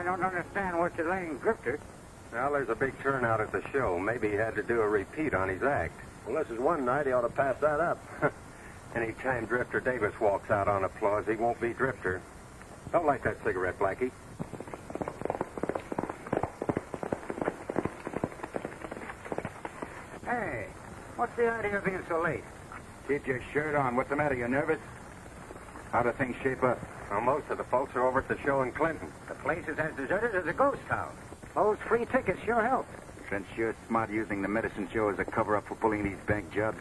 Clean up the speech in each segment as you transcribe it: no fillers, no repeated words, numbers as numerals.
I don't understand what you're laying drifter. Well, there's a big turnout at the show. Maybe he had to do a repeat on his act. Well, this is one night he ought to pass that up. Anytime Drifter Davis walks out on applause, he won't be Drifter. Don't light that cigarette, Blackie. Hey, what's the idea of being so late? Keep your shirt on. What's the matter? You nervous? How do things shape up? Well, most of the folks are over at the show in Clinton. The place is as deserted as a ghost town. Those free tickets sure help. Trent's sure smart using the medicine show as a cover-up for pulling these bank jobs.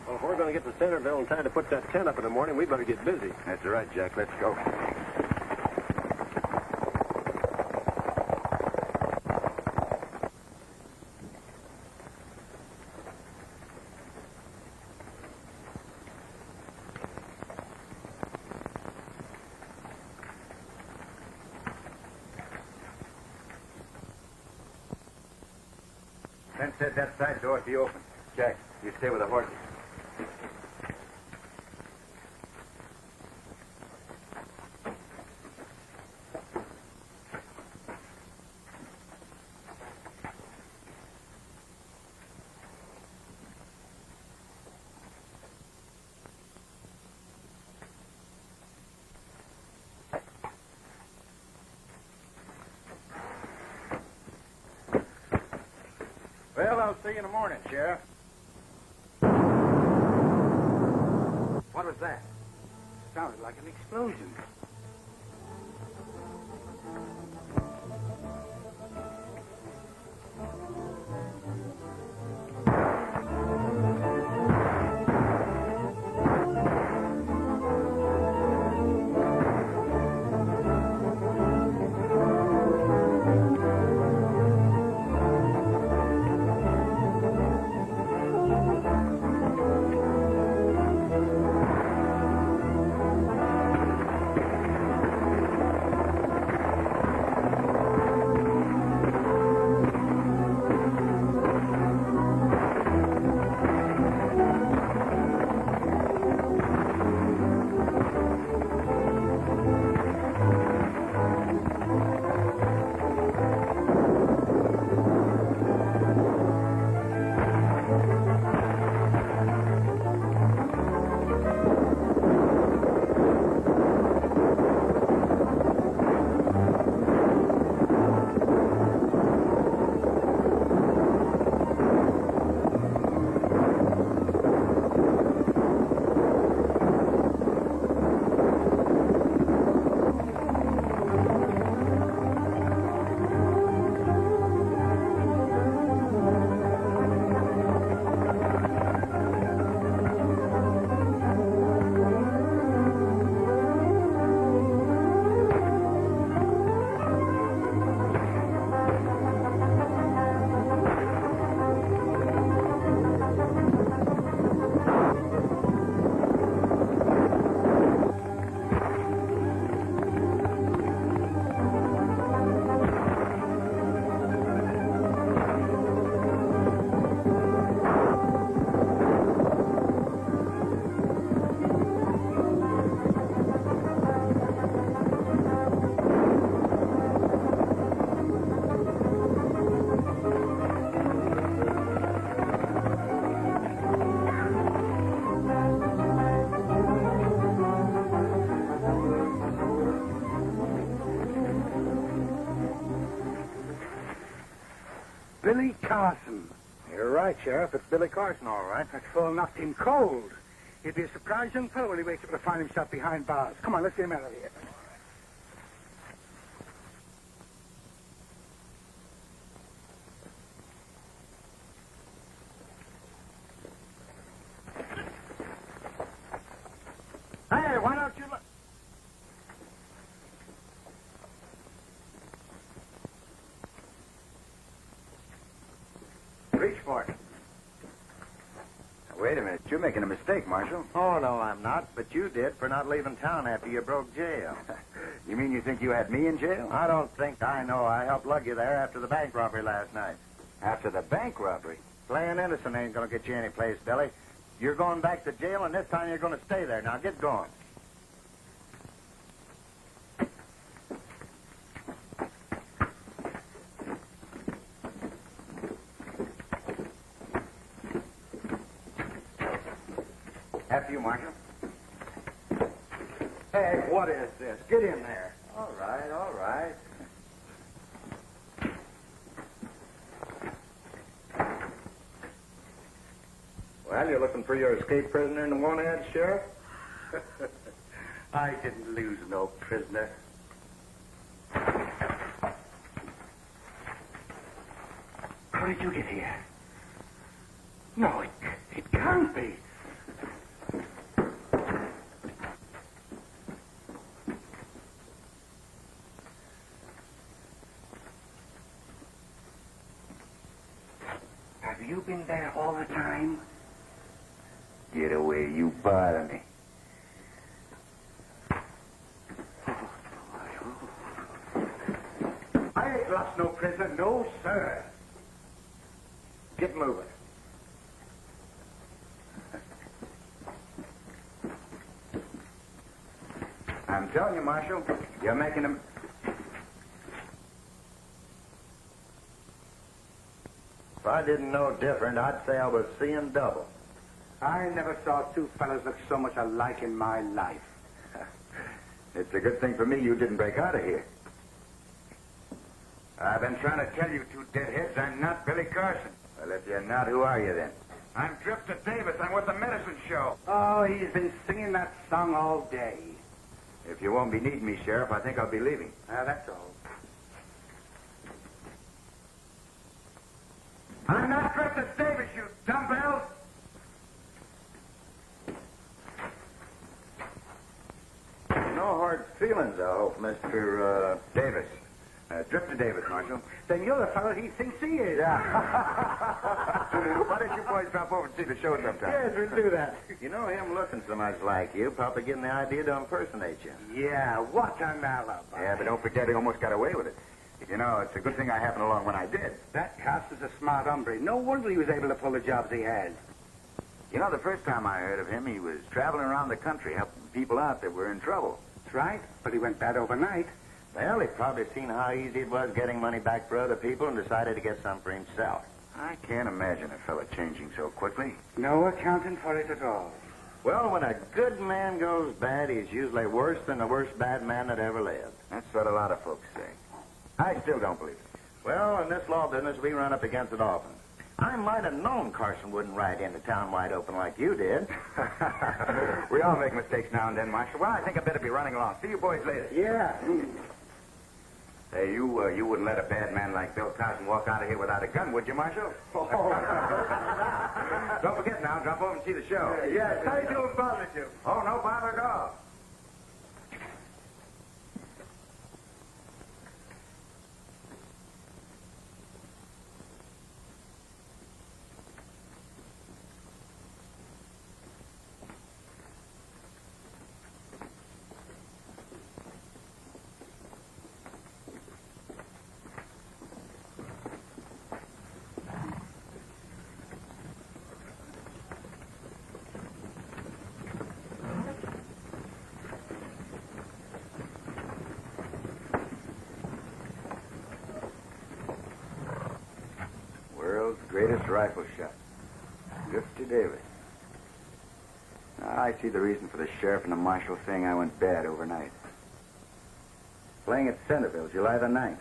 Well, if we're going to get to Centerville in time to put that tent up in the morning, we better get busy. That's right, Jack. Let's go. Trent said that side door would be open. Jack, you stay with the horses. Well, I'll see you in the morning, Sheriff. What was that? Sounded like an explosion. Billy Carson. You're right, Sheriff. It's Billy Carson, all right. That fellow knocked him cold. He'd be a surprised young fellow when he wakes up to find himself behind bars. Come on, let's get him out of here. Hey, why don't you look? Reach for it. Now, wait a minute. You're making a mistake, Marshal. Oh, no, I'm not. But you did for not leaving town after you broke jail. You mean you think you had me in jail? I don't think I know. I helped lug you there after the bank robbery last night. After the bank robbery? Playing innocent ain't going to get you any place, Billy. You're going back to jail, and this time you're going to stay there. Now, get going. after you, Marshal. Hey, what is this? Get in there. All right, all right. Well, you're looking for your escaped prisoner in the one ad, Sheriff? I didn't lose no prisoner. How did you get here? No, it can't be. Have you been there all the time? Get away, you bother me. I ain't lost no prisoner, no, sir. Get moving. I'm telling you, Marshal, you're making them... If I didn't know different, I'd say I was seeing double. I never saw two fellas look so much alike in my life. It's a good thing for me you didn't break out of here. I've been trying to tell you two deadheads I'm not Billy Carson. Well, if you're not, who are you then? I'm Drifter Davis. I'm with the Medicine Show. Oh, he's been singing that song all day. If you won't be needing me, Sheriff, I think I'll be leaving. That's all. I'm not Drifter Davis, you dumbbells! No hard feelings, I hope, Mr. Davis. Drifter Davis, Marshal. Then you're the fellow he thinks he is. Why don't you boys drop over and see the show sometime? Yes, we'll do that. You know, him looking so much like you, probably getting the idea to impersonate you. Yeah, what an alibi. Yeah, but don't forget he almost got away with it. You know, it's a good thing I happened along when I did. That Cass is a smart hombre. No wonder he was able to pull the jobs he has. You know, the first time I heard of him, he was traveling around the country helping people out that were in trouble. That's right, but he went bad overnight. Well, he probably seen how easy it was getting money back for other people and decided to get some for himself. I can't imagine a fella changing so quickly. No accounting for it at all. Well, when a good man goes bad, he's usually worse than the worst bad man that ever lived. That's what a lot of folks say. I still don't believe it. Well, in this law business, we run up against it often. I might have known Carson wouldn't ride into town wide open like you did. We all make mistakes now and then, Marshal. Well, I think I better be running along. See you boys later. Yeah. Hey, you wouldn't let a bad man like Bill Tarzan walk out of here without a gun, would you, Marshal? Don't forget now, drop over and see the show. Yeah, sorry to have bothered you. Oh, no bother at all. World's greatest rifle shot. Drifter Davis. Now, I see the reason for the sheriff and the marshal saying I went bad overnight. Playing at Centerville, July the 9th.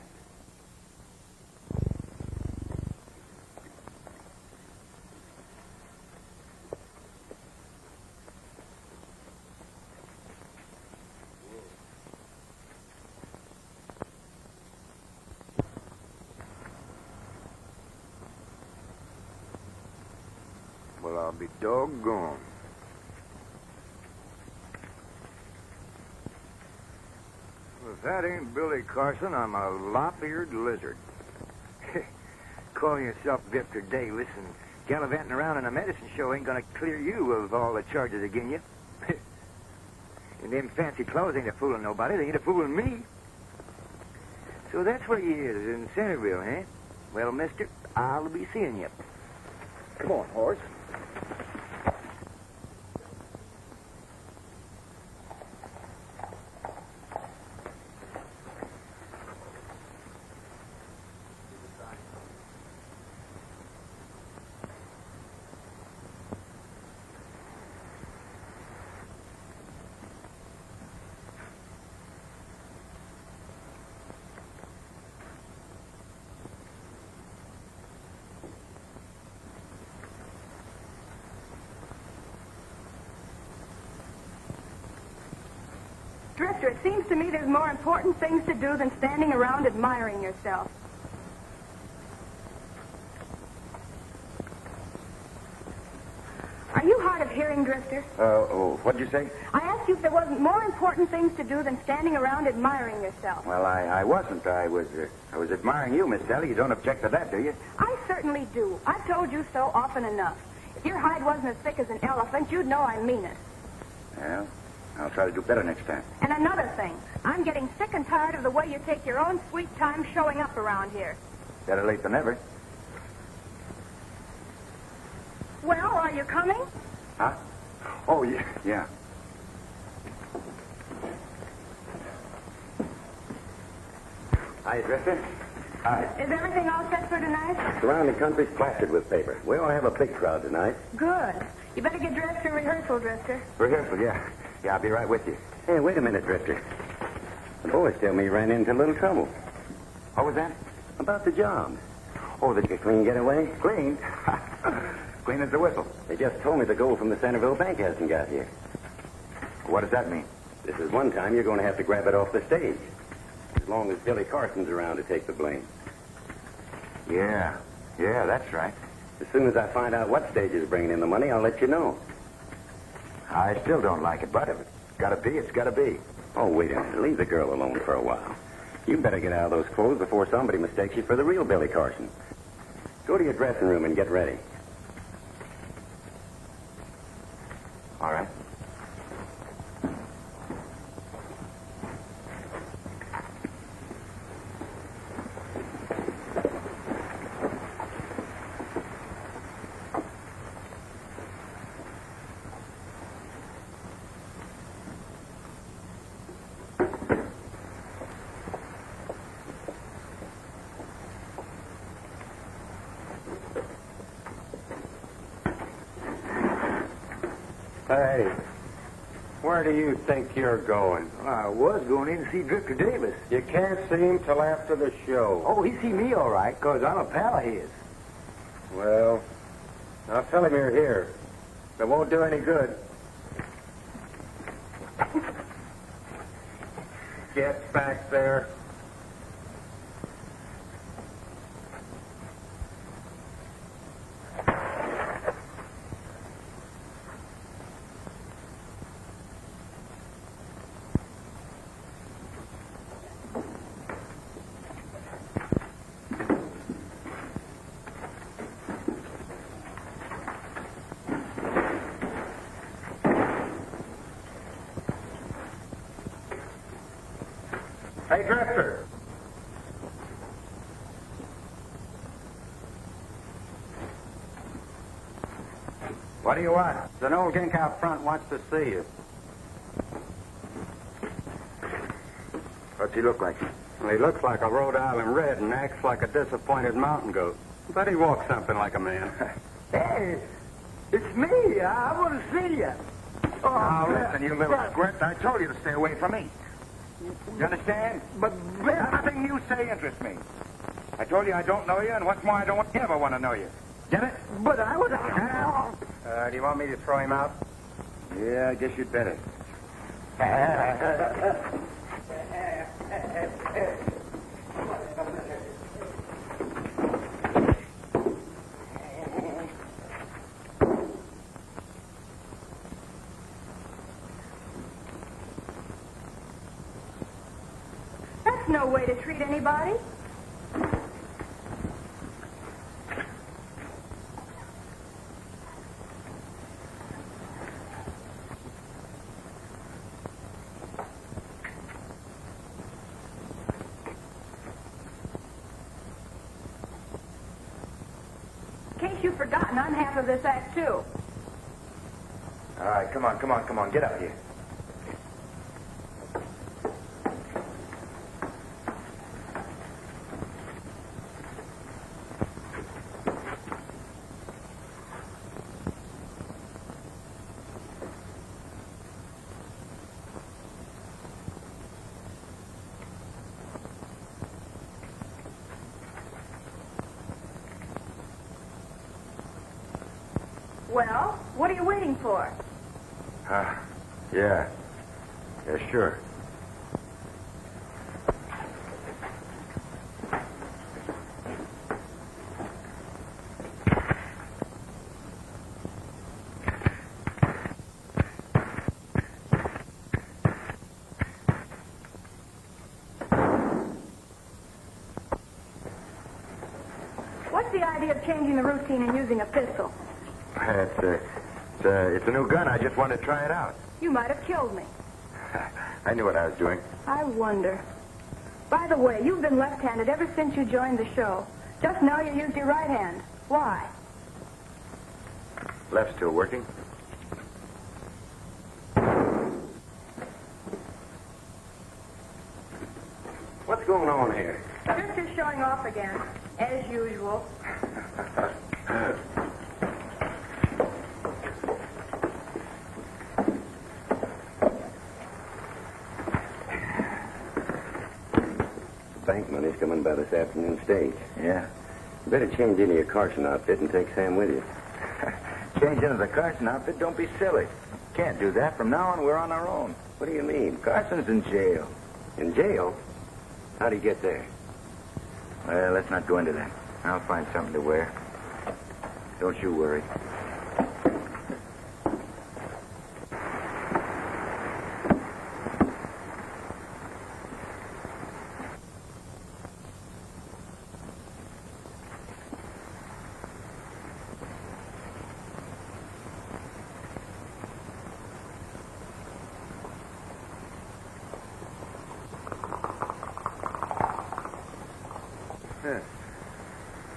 Well, I'll be doggone. Well, if that ain't Billy Carson, I'm a lop-eared lizard. Calling yourself Drifter Davis and gallivanting around in a medicine show ain't gonna clear you of all the charges against you. And them fancy clothes ain't a fooling nobody. They ain't a fooling me. So that's where you is, in Centerville, eh? Well, mister, I'll be seeing you. Come on, horse. Dresser, it seems to me there's more important things to do than standing around admiring yourself. Are you hard of hearing, Drifter? What'd you say? I asked you if there wasn't more important things to do than standing around admiring yourself. Well, I wasn't. I was admiring you, Miss Sally. You don't object to that, do you? I certainly do. I've told you so often enough. If your hide wasn't as thick as an elephant, you'd know I mean it. Well, I'll try to do better next time. And another thing, I'm getting sick and tired of the way you take your own sweet time showing up around here. Better late than never. Well, are you coming? Huh? Oh, yeah. Hi, Drifter. Hi. Is everything all set for tonight? Surrounding country's plastered with paper. We don't have a big crowd tonight. Good. You better get dressed for rehearsal, Drifter. Rehearsal, yeah. Yeah, I'll be right with you. Hey, wait a minute, Drifter. The boys tell me you ran into a little trouble. What was that? About the job. Oh, did you clean getaway? Clean? Clean as a whistle. They just told me the gold from the Centerville Bank hasn't got here. What does that mean? This is one time you're going to have to grab it off the stage. As long as Billy Carson's around to take the blame. Yeah, that's right. As soon as I find out what stage is bringing in the money, I'll let you know. I still don't like it, but if it's gotta be, it's gotta be. Oh, wait a minute. Leave the girl alone for a while. You better get out of those clothes before somebody mistakes you for the real Billy Carson. Go to your dressing room and get ready. All right. Hey, where do you think you're going? I was going in to see Dirk Davis. You can't see him till after the show. Oh, he see me all right, 'cause I'm a pal of his. Well, I'll tell him you're here. It won't do any good. Get back there. Hey, Drifter. What do you want? There's an old gink out front wants to see you. What's he look like? Well, he looks like a Rhode Island red and acts like a disappointed mountain goat. But he walks something like a man. Hey, it's me. I want to see you. Oh, Now, listen, you little squirt. I told you to stay away from me. You understand? But Nothing you say interests me. I told you I don't know you, and what's more, I don't ever want to know you. Get it? But I would. Do you want me to throw him out? Yeah, I guess you'd better. That's no way to treat anybody. In case you've forgotten, I'm half of this act, too. All right, come on. Get up here. Well, what are you waiting for? Yeah, sure. What's the idea of changing the routine and using a pistol? It's a new gun. I just wanted to try it out. You might have killed me. I knew what I was doing. I wonder. By the way, you've been left-handed ever since you joined the show. Just now you used your right hand. Why? Left's still working. What's going on here? Just is showing off again, as usual. Bank money's coming by this afternoon stage. Yeah. You better change into your Carson outfit and take Sam with you. Change into the Carson outfit? Don't be silly. Can't do that. From now on, we're on our own. What do you mean? Carson's in jail. In jail? How'd he get there? Well, let's not go into that. I'll find something to wear. Don't you worry.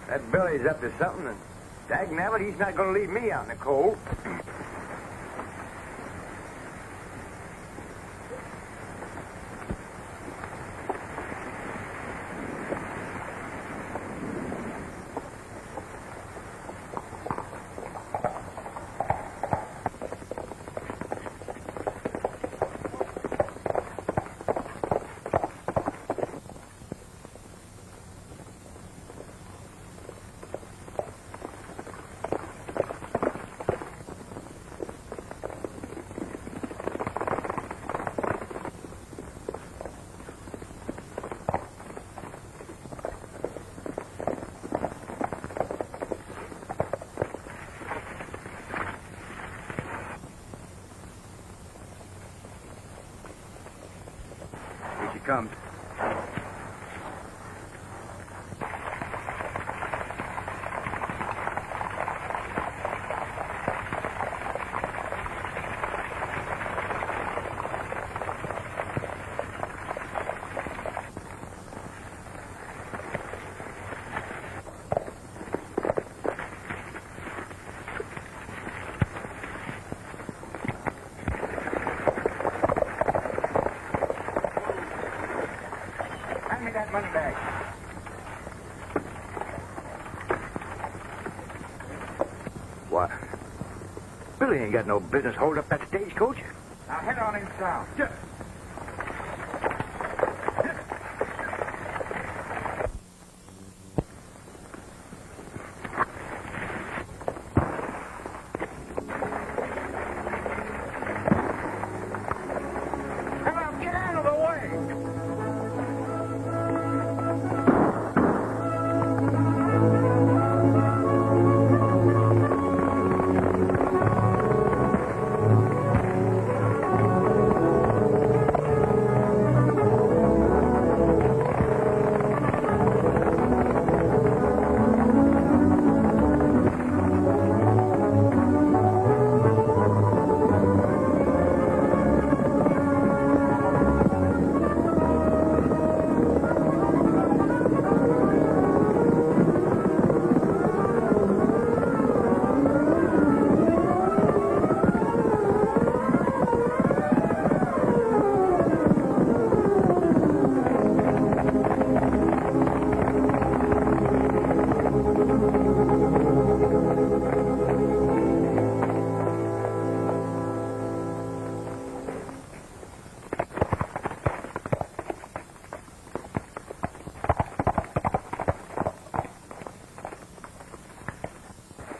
That Billy's up to something, and dagnabbit, he's not going to leave me out in the cold. Comes. Money bag. What? Billy ain't got no business hold up that stagecoach. Now head on in south. Just.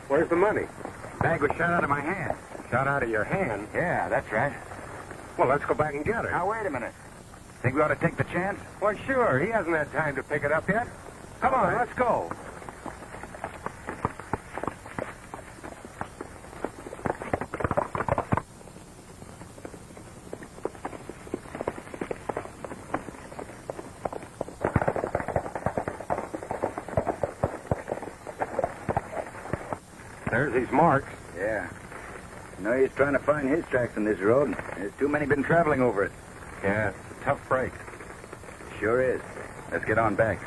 Where's the money? Bag was shot out of my hand. Shot out of your hand? Yeah, that's right. Well, let's go back and get it. Now, wait a minute. Think we ought to take the chance? Well, sure. He hasn't had time to pick it up yet. Come on, let's go. There's these marks. Yeah. No use trying to find his tracks on this road. There's too many been traveling over it. Yeah, it's a tough break. Sure is. Let's get on back.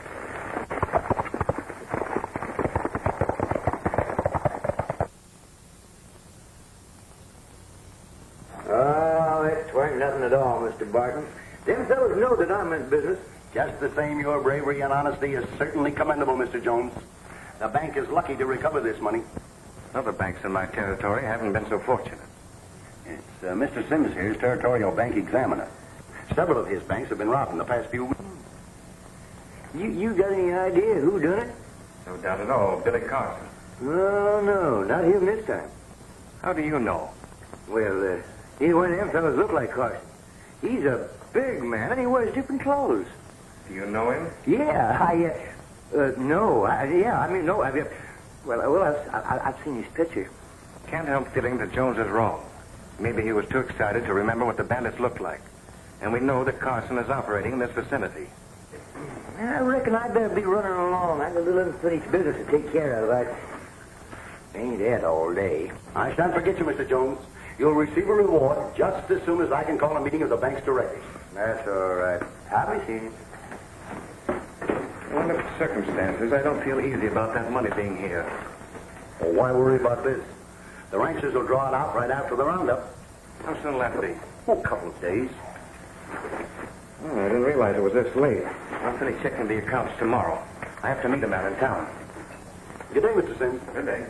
Oh, it weren't nothing at all, Mr. Barton. Them fellows know that I'm in business. Just the same, your bravery and honesty is certainly commendable, Mr. Jones. The bank is lucky to recover this money. Other banks in my territory haven't been so fortunate. It's Mr. Sims here's territorial bank examiner. Several of his banks have been robbed in the past few weeks. You got any idea who done it? No doubt at all, Billy Carson. Oh, no, not him this time. How do you know? Well, either one of them fellows look like Carson. He's a big man, and he wears different clothes. Do you know him? Yeah, no, I've seen his picture. Can't help feeling that Jones is wrong. Maybe he was too excited to remember what the bandits looked like. And we know that Carson is operating in this vicinity. I reckon I'd better be running along. I got a little unfinished business to take care of. I ain't at all day. I shan't forget you, Mr. Jones. You'll receive a reward just as soon as I can call a meeting of the bank's directors. That's all right. I'll be seeing you. Under the circumstances, I don't feel easy about that money being here. Well, why worry about this? The ranchers will draw it out right after the roundup. How soon will that be? Oh, a couple of days. Oh, I didn't realize it was this late. I'll finish checking the accounts tomorrow. I have to meet him out in town. Good day, Mr. Sims. Good day.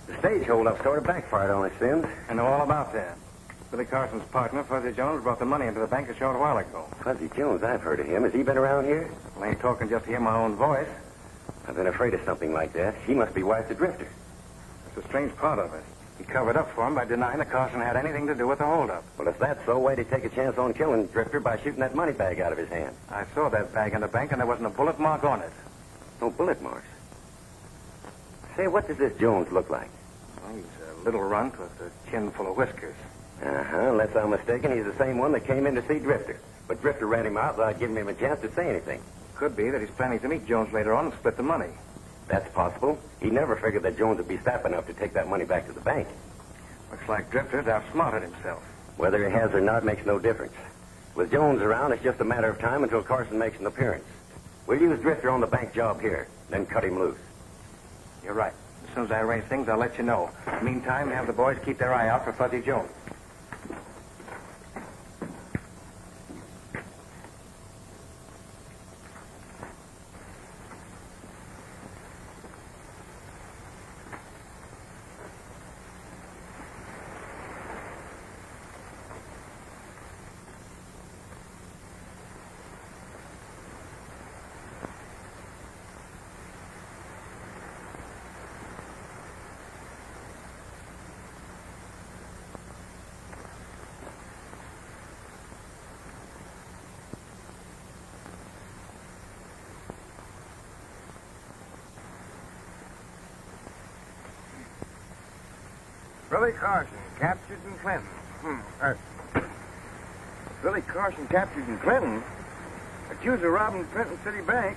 The stage holdup sort of backfired on us, Sims. I know all about that. Billy Carson's partner, Fuzzy Jones, brought the money into the bank a short while ago. Fuzzy Jones, I've heard of him. Has he been around here? Well, I ain't talking just to hear my own voice. I've been afraid of something like that. He must be wife to Drifter. That's a strange part of it. He covered up for him by denying that Carson had anything to do with the holdup. Well, if that's so, why'd he take a chance on killing Drifter by shooting that money bag out of his hand? I saw that bag in the bank, and there wasn't a bullet mark on it. No bullet marks. Say, what does this Jones look like? Well, he's a little runt with a chin full of whiskers. Uh-huh. Unless I'm mistaken, he's the same one that came in to see Drifter. But Drifter ran him out without giving him a chance to say anything. Could be that he's planning to meet Jones later on and split the money. That's possible. He never figured that Jones would be sap enough to take that money back to the bank. Looks like Drifter's outsmarted himself. Whether he has or not makes no difference. With Jones around, it's just a matter of time until Carson makes an appearance. We'll use Drifter on the bank job here, then cut him loose. You're right. As soon as I arrange things, I'll let you know. Meantime, have the boys keep their eye out for Fuzzy Jones. Billy Carson, captured in Clinton. Billy Carson captured in Clinton? Accused of robbing Clinton City Bank.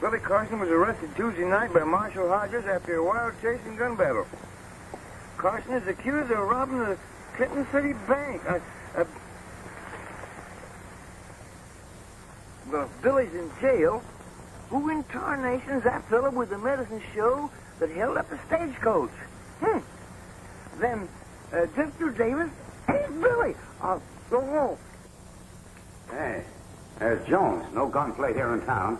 Billy Carson was arrested Tuesday night by Marshal Hodges after a wild chase and gun battle. Carson is accused of robbing the Clinton City Bank. Well, if Billy's in jail, who in tarnation's that fellow with the medicine show that held up the stagecoach? Then, Drifter Davis, hey, Billy, I'll go home. Hey, there's Jones. No gunplay here in town.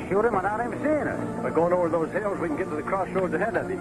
shoot him without him seeing us. By going over those hills, we can get to the crossroads ahead of him.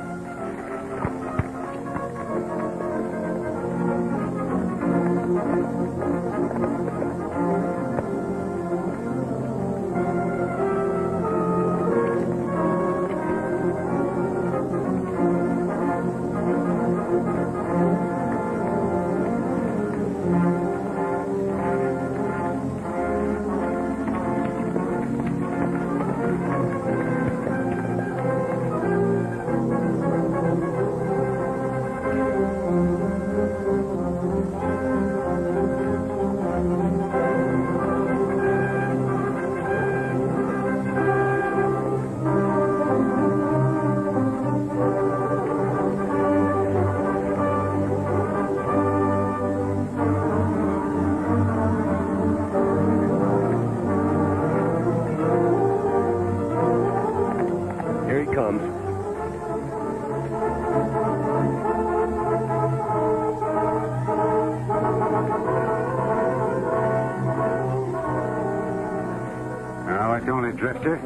Drifter.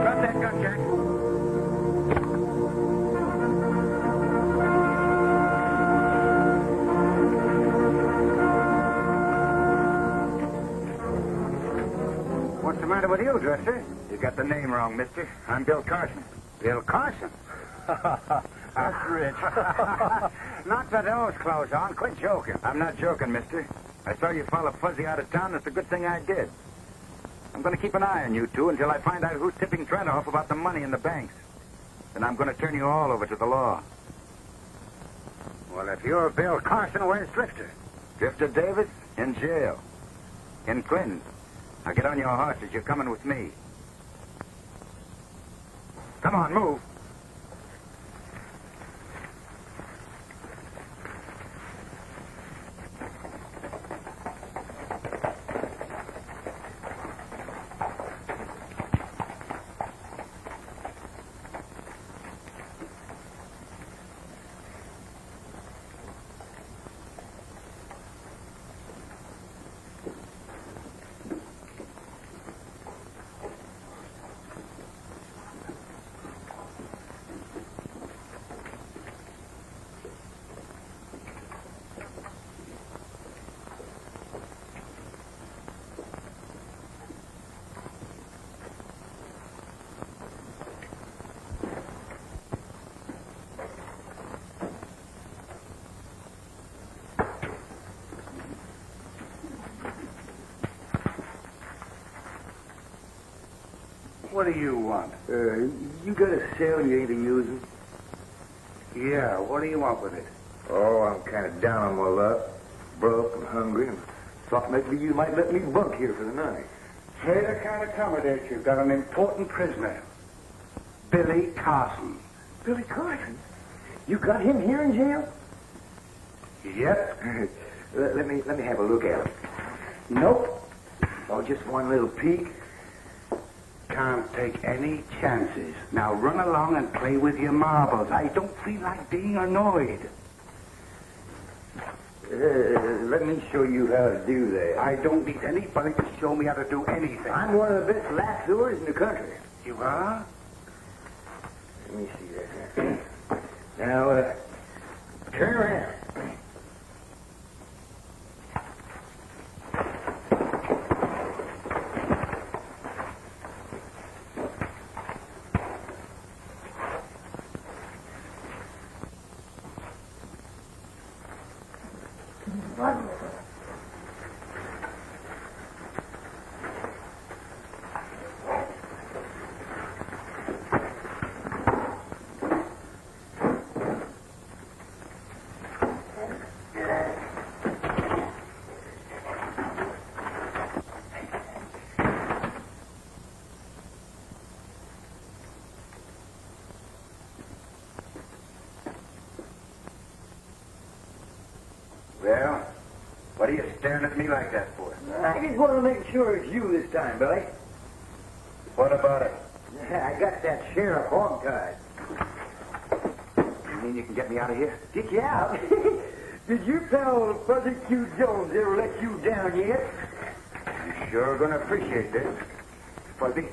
Drop that gun, Jack. What's the matter with you, Drifter? You got the name wrong, mister. I'm Bill Carson. Bill Carson? That's rich. Not with those clothes on. Quit joking. I'm not joking, mister. I saw you follow Fuzzy out of town. That's a good thing I did. I'm going to keep an eye on you two until I find out who's tipping Trent off about the money in the banks. Then I'm going to turn you all over to the law. Well, if you're Bill Carson, where's Drifter? Drifter Davis? In jail. In Clinton. Now get on your horses. You're coming with me. Come on, move. What do you want? You got a cell you ain't a-using? Yeah, what do you want with it? Oh, I'm kind of down on my luck. Broke and hungry, and thought maybe you might let me bunk here for the night. Say to kind of accommodate you. Got an important prisoner. Billy Carson. Billy Carson? You got him here in jail? Yep. let me have a look at him. Nope. Oh, just one little peek. Can't take any chances. Now run along and play with your marbles. I don't feel like being annoyed. Let me show you how to do that. I don't need anybody to show me how to do anything. I'm one of the best lassoers in the country. You are? Let me see that. Now, turn around. Well, what are you staring at me like that for? I just want to make sure it's you this time, Billy. What about it? I got that sheriff hog-tied. You mean you can get me out of here? Get you out? Did your pal Fuzzy Q. Jones ever let you down yet? I'm sure gonna appreciate this. Fuzzy.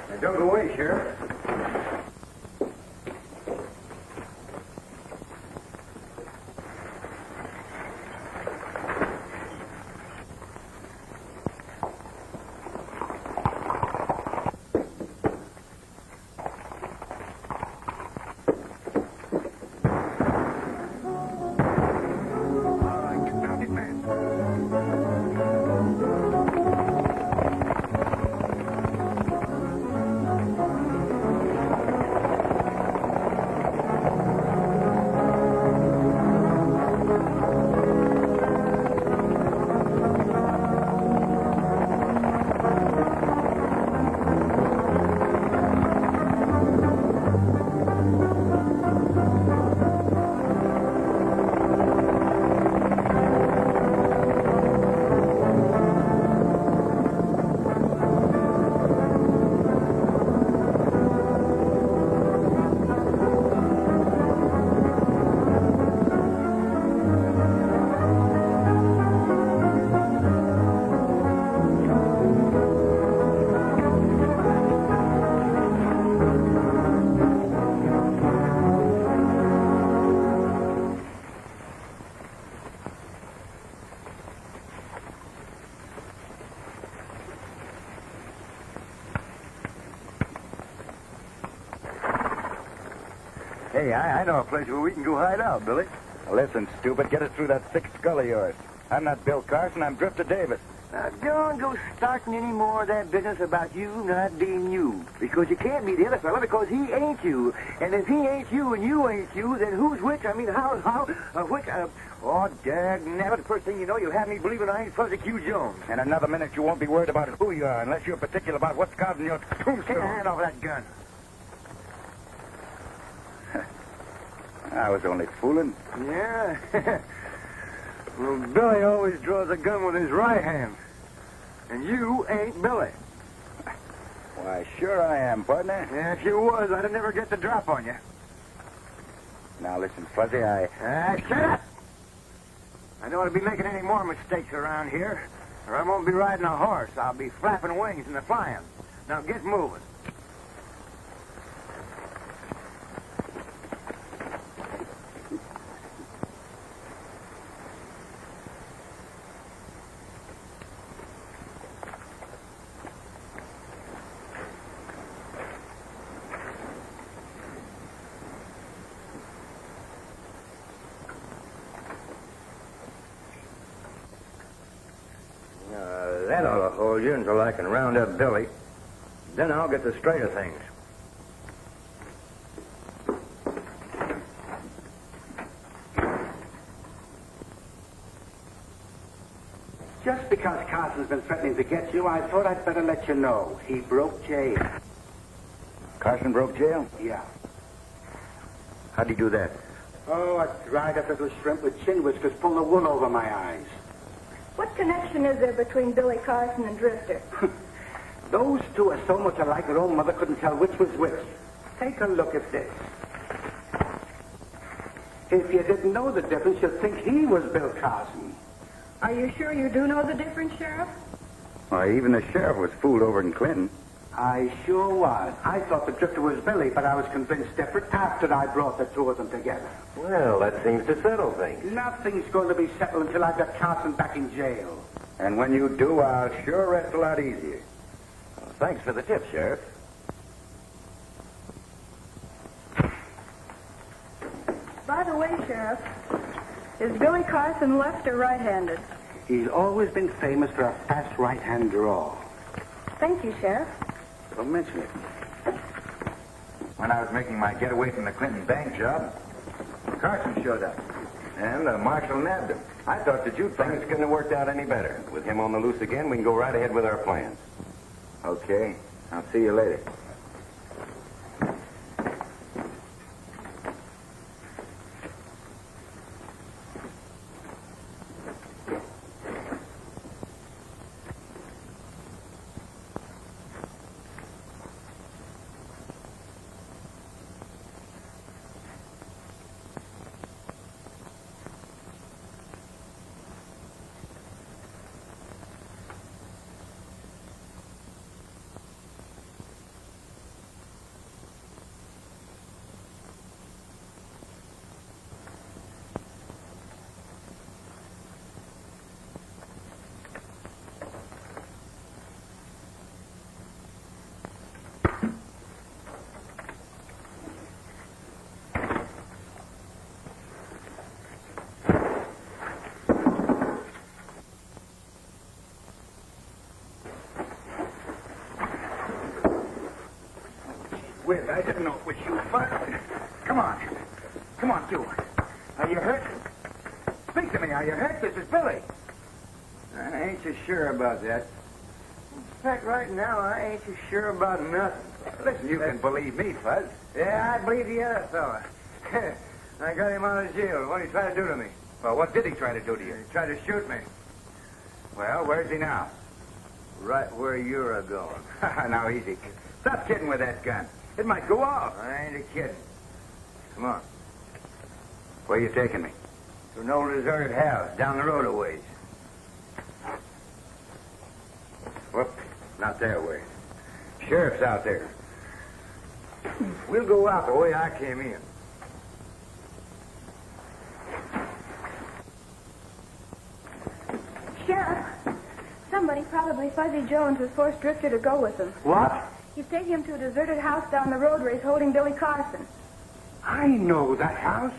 Now, don't go away, Sheriff. Hey, I know a place where we can go hide out, Billy. Listen, stupid, get us through that thick skull of yours. I'm not Bill Carson, I'm Drifter Davis. Now, don't go starting any more of that business about you not being you. Because you can't be the other fella because he ain't you. And if he ain't you and you ain't you, then who's which? I mean, which? Oh, dagnabbit, the first thing you know, you'll have me believing I ain't Fuzzy Q. Jones. In another minute, you won't be worried about who you are unless you're particular about what's causing your Take tombstone. your hand off that gun. I was only fooling. Yeah? Well, Billy always draws a gun with his right hand. And you ain't Billy. Why, sure I am, partner. Yeah, if you was, I'd have never get the drop on you. Now, listen, Fuzzy, Shut up! I don't want to be making any more mistakes around here, or I won't be riding a horse. I'll be flapping wings in the flying. Now get moving. That ought to hold you until I can round up Billy. Then I'll get the straight of things. Just because Carson's been threatening to get you, I thought I'd better let you know. He broke jail. Carson broke jail? Yeah. How'd he do that? Oh, a dried up little shrimp with chin whiskers pulled the wool over my eyes. What connection is there between Billy Carson and Drifter? Those two are so much alike their own mother couldn't tell which was which. Take a look at this. If you didn't know the difference, you'd think he was Bill Carson. Are you sure you do know the difference, Sheriff? Why, even the sheriff was fooled over in Clinton. I sure was. I thought the drifter was Billy, but I was convinced different after I brought the two of them together. Well, that seems to settle things. Nothing's going to be settled until I've got Carson back in jail. And when you do, I'll sure rest a lot easier. Well, thanks for the tip, Sheriff. By the way, Sheriff, is Billy Carson left or right-handed? He's always been famous for a fast right-hand draw. Thank you, Sheriff. Don't mention it. When I was making my getaway from the Clinton bank job, Carson showed up. And the marshal nabbed him. I thought that you'd things couldn't have worked out any better. With him on the loose again, we can go right ahead with our plans. Okay. I'll see you later. whiz. I didn't know it was you, but... Come on. Come on, you. Are you hurt? Speak to me. Are you hurt? This is Billy. I ain't so sure about that. In fact, right now, I ain't so sure about nothing. Listen, you can believe me, Fuzz. Yeah, I believe the other fella. I got him out of jail. What did he try to do to me? Well, what did he try to do to you? He tried to shoot me. Well, where's he now? Right where you're a-going. Now, easy. Stop kidding with that gun. It might go off. I ain't a kidding. Come on. Where you taking me? To an old deserted house down the road a ways. Whoop, not that way. Sheriff's out there. We'll go out the way I came in. Sheriff, somebody, probably Fuzzy Jones, has forced Drifter to go with him. What? He's taking him to a deserted house down the road where he's holding Billy Carson. I know that house.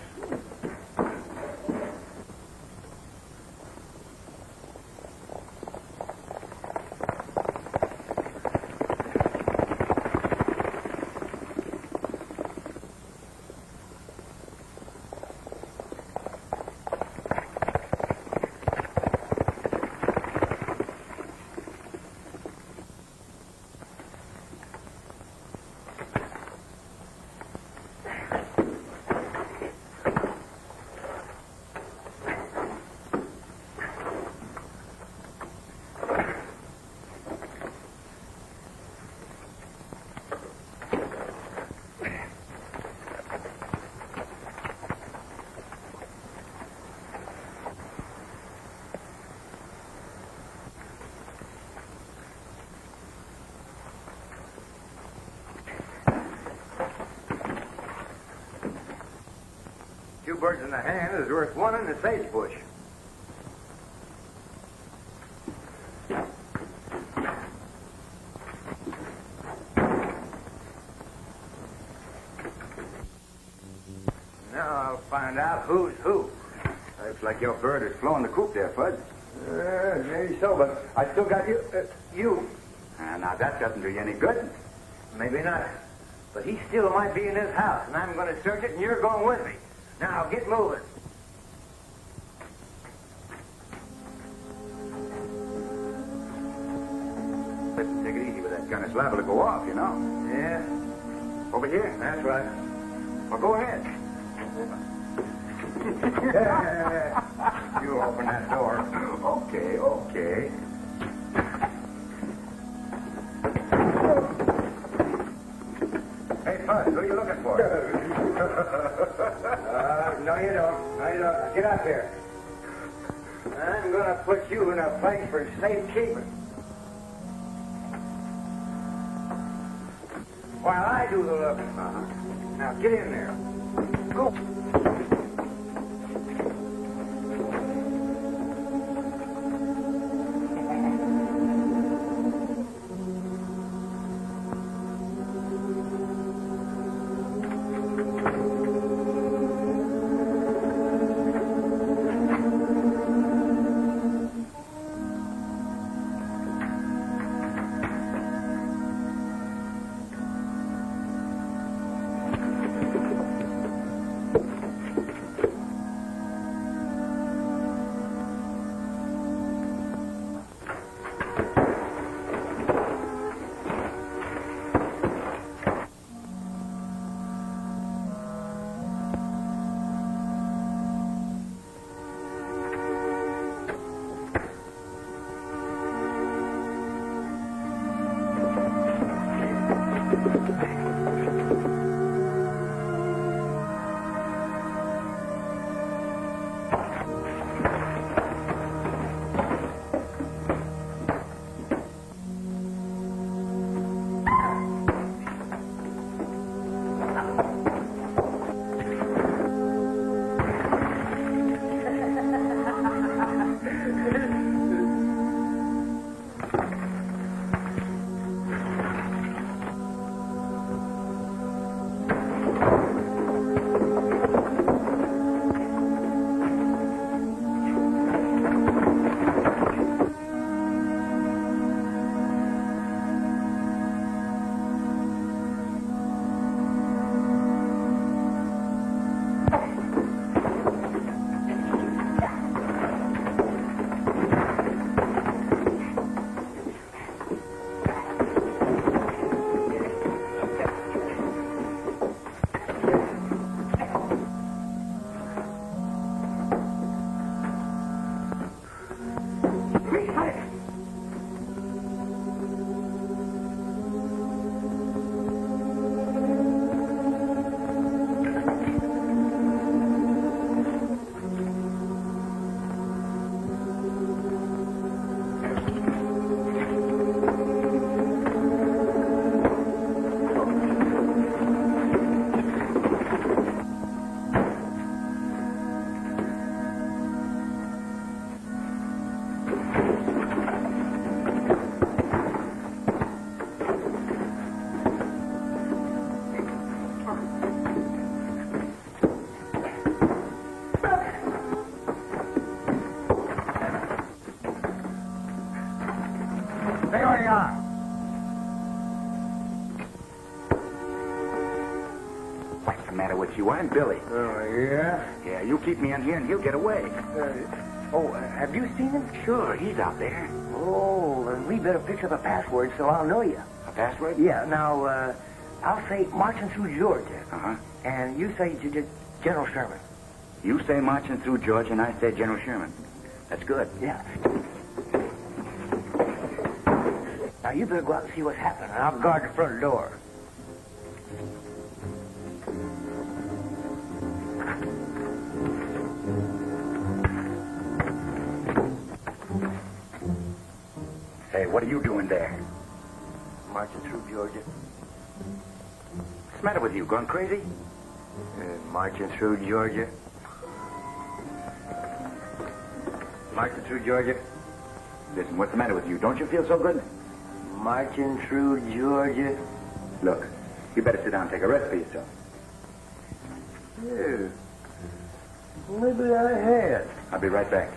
Two birds in the hand is worth one in the sagebush. Now I'll find out who's who. Looks like your bird is flowing the coop there, Fuzz. Maybe so, but I still got you. You. Now, that doesn't do you any good. Maybe not. But he still might be in this house, and I'm going to search it, and you're going with me. Now, get moving. Listen, take it easy with that gun. It's liable to go off, you know. Yeah, Over here. that's right. Well, go ahead. You open that door. Okay, okay. Hey, Fuzz, who are you looking for? No, you don't. No, you don't. Get up here. I'm going to put you in a place for safekeeping. While I do the looking. Now, get in there. Go. Stay where you are. What's the matter with you? I'm Billy. Oh, yeah? Yeah, you keep me in here and he'll get away. Have you seen him? Sure, he's out there. Oh, then we better fix up a password so I'll know you. A password? Yeah, now, I'll say marching through Georgia. Uh-huh. And you say General Sherman. You say marching through Georgia, and I say General Sherman. That's good. Yeah. Now, you better go out and see what's happening. I'll guard the front door. Hey, what are you doing there? Marching through Georgia. What's the matter with you? Gone crazy? Marching through Georgia. Marching through Georgia? Listen, what's the matter with you? Don't you feel so good? Marching through Georgia. Look, you better sit down and take a rest for yourself. Yeah. Maybe I had. I'll be right back.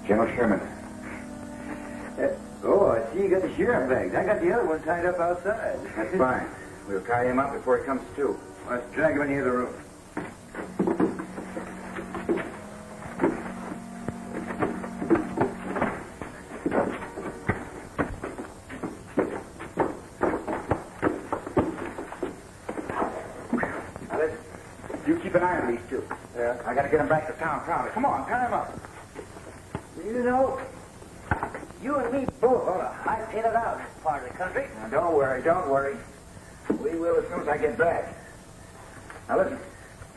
General Sherman. I see you got the sheriff bags. I got the other one tied up outside. That's fine. We'll tie him up before he comes to. Let's drag him in the other room. Now listen, you keep an eye on these two. Yeah. I gotta get them back to town promptly. Come on, tie him up. You know, you and me both ought to hightail it out this part of the country. Now, don't worry, don't worry. We will as soon as I get back. Now, listen.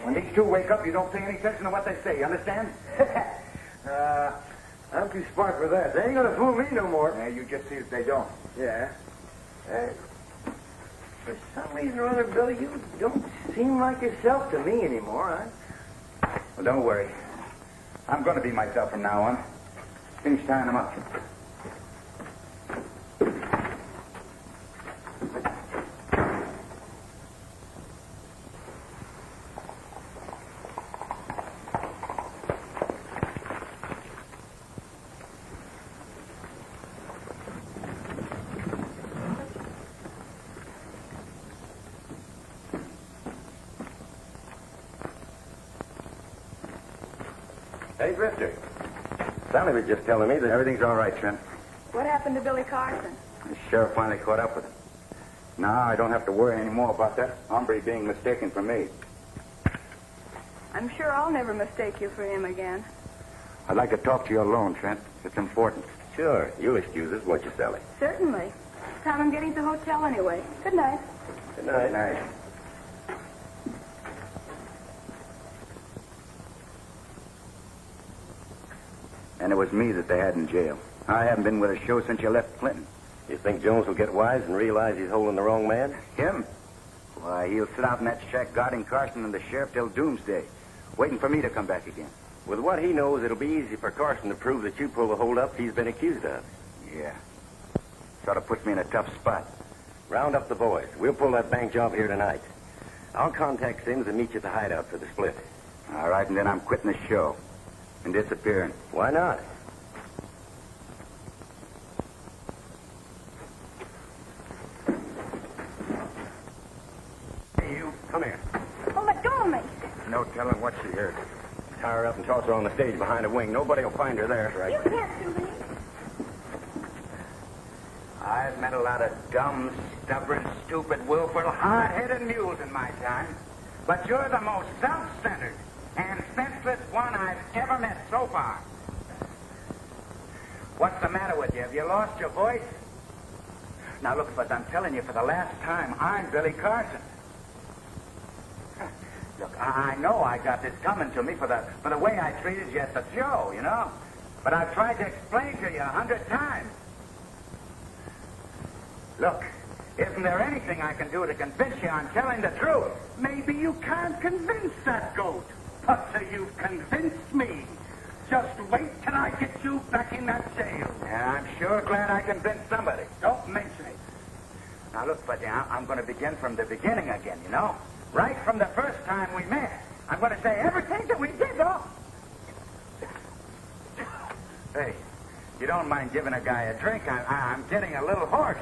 When these two wake up, you don't pay any attention to what they say. You understand? I'm too smart for that. They ain't gonna fool me no more. Yeah, you just see that they don't. Yeah. For some reason or other, Billy, you don't seem like yourself to me anymore, huh? Well, don't worry. I'm going to be myself from now on. Finish tying them up. Hey, Drifter. Sally was just telling me that Everything's all right, Trent. What happened to Billy Carson? The sheriff finally caught up with him. Now I don't have to worry anymore about that hombre being mistaken for me. I'm sure I'll never mistake you for him again. I'd like to talk to you alone, Trent. It's important. Sure. You'll excuse us, won't you, Sally? Certainly. Time I'm getting to the hotel anyway. Good night. Good night. Good night. And it was me that they had in jail. I haven't been with a show since you left Clinton. You think Jones will get wise and realize he's holding the wrong man? Him? Why, he'll sit out in that shack guarding Carson and the sheriff till doomsday. waiting for me to come back again. With what he knows, it'll be easy for Carson to prove that you pulled the holdup he's been accused of. Yeah. Sort of puts me in a tough spot. Round up the boys. We'll pull that bank job here tonight. I'll contact Sims and meet you at the hideout for the split. All right, and then I'm quitting the show and disappearing. Why not? Hey, you. Come here. Oh, let go of me. No telling what she heard. Tie her up and toss her on the stage behind a wing. Nobody will find her there. You can't do me. I've met a lot of dumb, stubborn, stupid, willful, hard-headed mules in my time. But you're the most self-centered and senseless one I've ever met so far. What's the matter with you? Have you lost your voice? Now, look, Fuzz, I'm telling you for the last time, I'm Billy Carson. Look, I know I got this coming to me for the way I treated you at the show, you know? But I've tried to explain to you 100 times. Look, isn't there anything I can do to convince you I'm telling the truth? Maybe you can't convince that goat. But you've convinced me. Just wait till I get you back in that jail. And I'm sure glad I convinced somebody. Don't mention it. Now, look, buddy, I'm going to begin from the beginning again, you know? Right from the first time we met. I'm going to say everything that we did, though. Hey, you don't mind giving a guy a drink? I'm getting a little hoarse.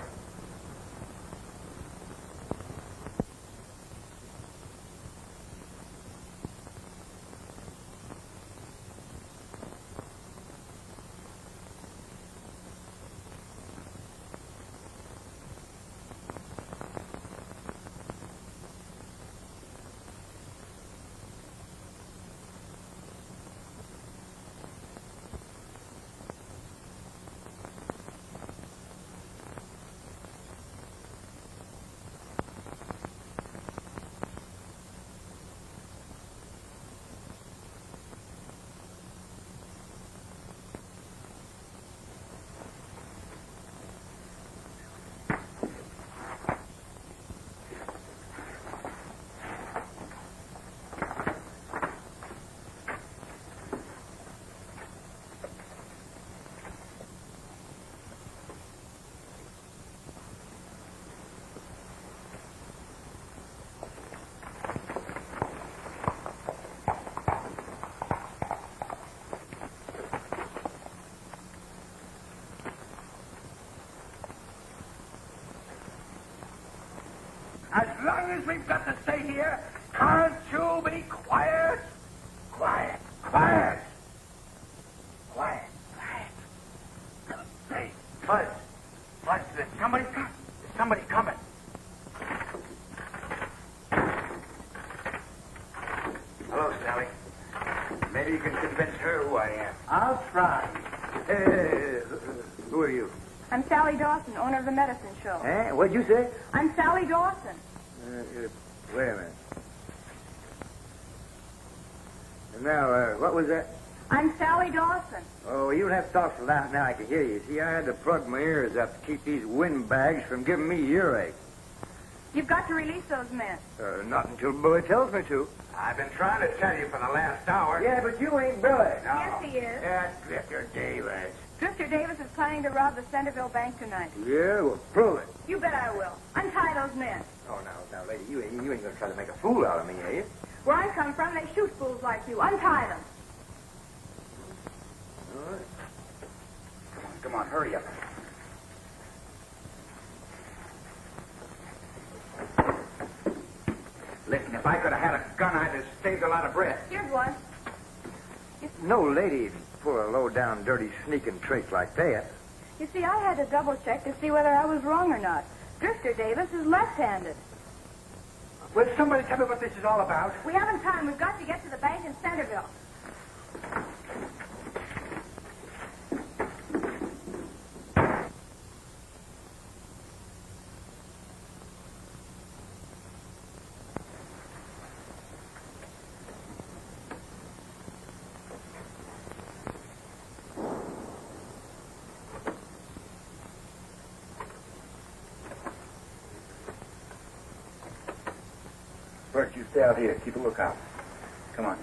As long as we've got to stay here, can't you be quiet? Quiet. Quiet. Quiet. Quiet. Hey, Buzz. Buzz, there's somebody coming. Hello, Sally. Maybe you can convince her who I am. I'll try. Hey, who are you? I'm Sally Dawson, owner of the Medicine Show. Eh? What'd you say? I'm Sally Dawson. Wait a minute. Now, what was that? I'm Sally Dawson. Oh, you don't have to talk so loud now I can hear you. See, I had to plug my ears up to keep these windbags from giving me earache. You've got to release those men. Not until Billy tells me to. I've been trying to tell you for the last hour. Yeah, but you ain't Billy. No. Yes, he is. That's Drifter Davis. Drifter Davis is planning to rob the Centerville Bank tonight. Yeah, well, prove it. You bet I will. Untie those men. Oh, now, lady, you ain't going to try to make a fool out of me, are you? Where I come from, they shoot fools like you. Untie them. All right. Come on, hurry up. Listen, if I could have had a gun, I'd have saved a lot of breath. Here's one. No lady pull a low-down, dirty, sneaking trick like that. You see, I had to double-check to see whether I was wrong or not. Drifter Davis is left-handed. Will somebody tell me what this is all about? We haven't time. We've got to get to the bank in Centerville. Bert, you stay out here. Keep a lookout. Come on.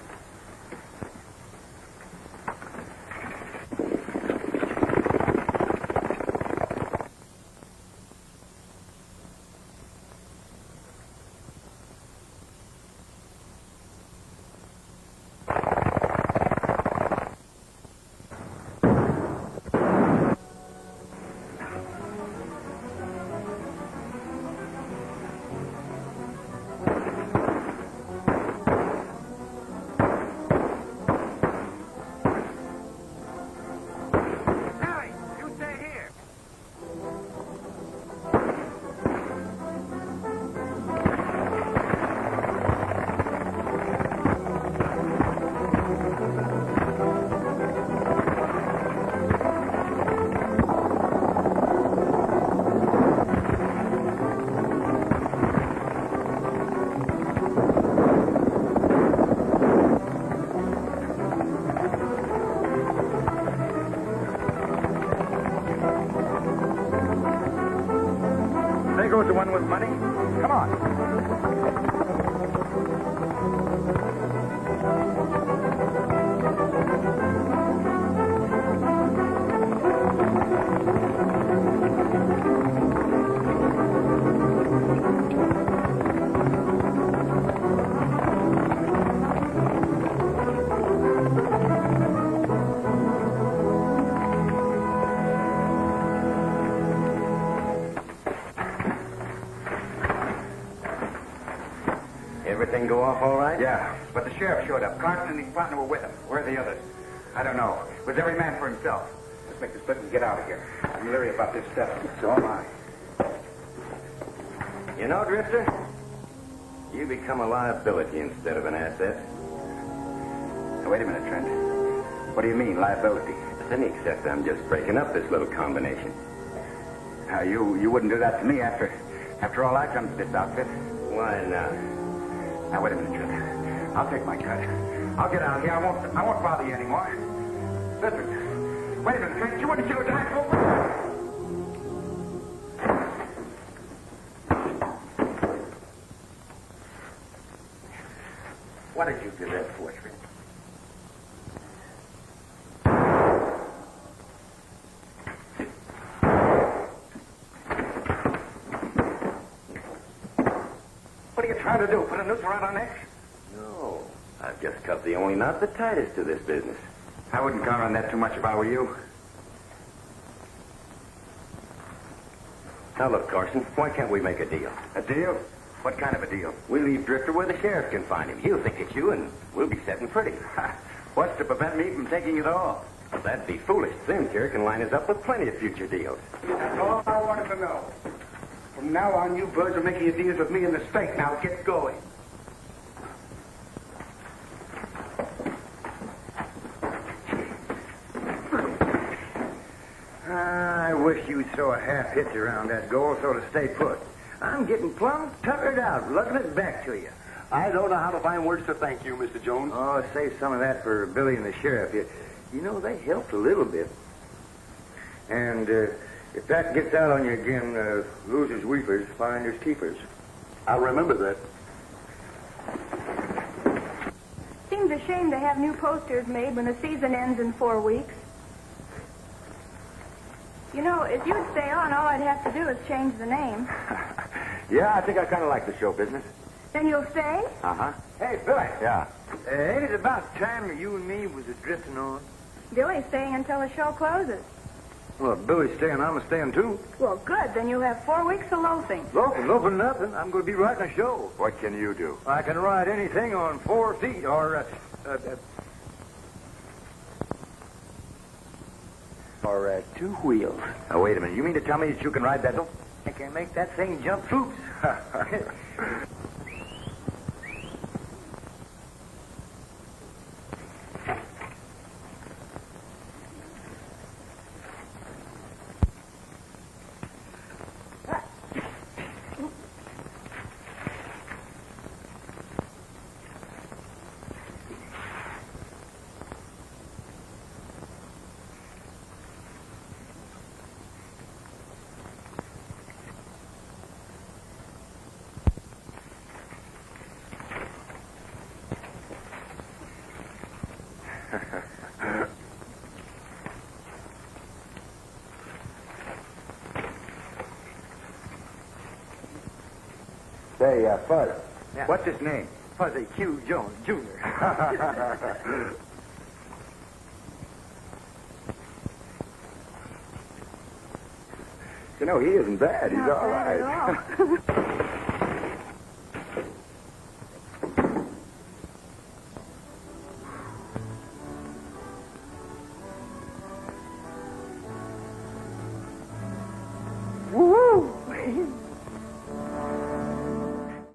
There goes the one with money. Come on. Everything go off all right? Yeah, but the sheriff showed up. Carson and his partner were with him. Where are the others? I don't know. It was every man for himself. Let's make the split and get out of here. I'm leery about this stuff. So am I. You know, Drifter, you become a liability instead of an asset. Now, wait a minute, Trent. What do you mean, liability? Nothing except I'm just breaking up this little combination. Now, you wouldn't do that to me after all I've done to this outfit. Why not? Now, wait a minute, Trent. I'll take my cut. I'll get out of here. I won't bother you anymore. Listen. Wait a minute, Trent. You wouldn't kill a guy for... What did you do that for, Trent? What are you trying to do? Put a noose around our necks? No. I've just cut the only knot that tied us to this business. I wouldn't count on that too much if I were you. Now, look, Carson, why can't we make a deal? A deal? What kind of a deal? We leave Drifter where the sheriff can find him. He'll think it's you, and we'll be setting pretty. What's to prevent me from taking it all? Well, that'd be foolish. Slim here can line us up with plenty of future deals. That's all I wanted to know. From now on, you birds are making your deals with me in the stake. Now, get going. I wish you'd throw a half hitch around that goal so to stay put. I'm getting plumb tuckered out, lugging it back to you. I don't know how to find words to thank you, Mr. Jones. Oh, save some of that for Billy and the sheriff. You know, they helped a little bit. And if that gets out on you again, losers, weepers, finders, keepers. I'll remember that. Seems a shame to have new posters made when the season ends in 4 weeks. You know, if you'd stay on, all I'd have to do is change the name. Yeah, I think I kind of like the show business. Then you'll stay? Uh-huh. Hey, Billy. Yeah. Ain't it about time you and me was drifting on? Billy's staying until the show closes. Well, if Billy's staying, I'm staying too. Well, good. Then you'll have 4 weeks of loafing. Loafing nothing. I'm going to be writing a show. What can you do? I can ride anything on 4 feet or 2 wheels. Now, wait a minute. You mean to tell me that you can ride that? I can make that thing jump troops. Say, Fuzz. Yeah. What's his name? Fuzzy Q. Jones, Jr. You know, he isn't bad. He's Not all bad right. at all.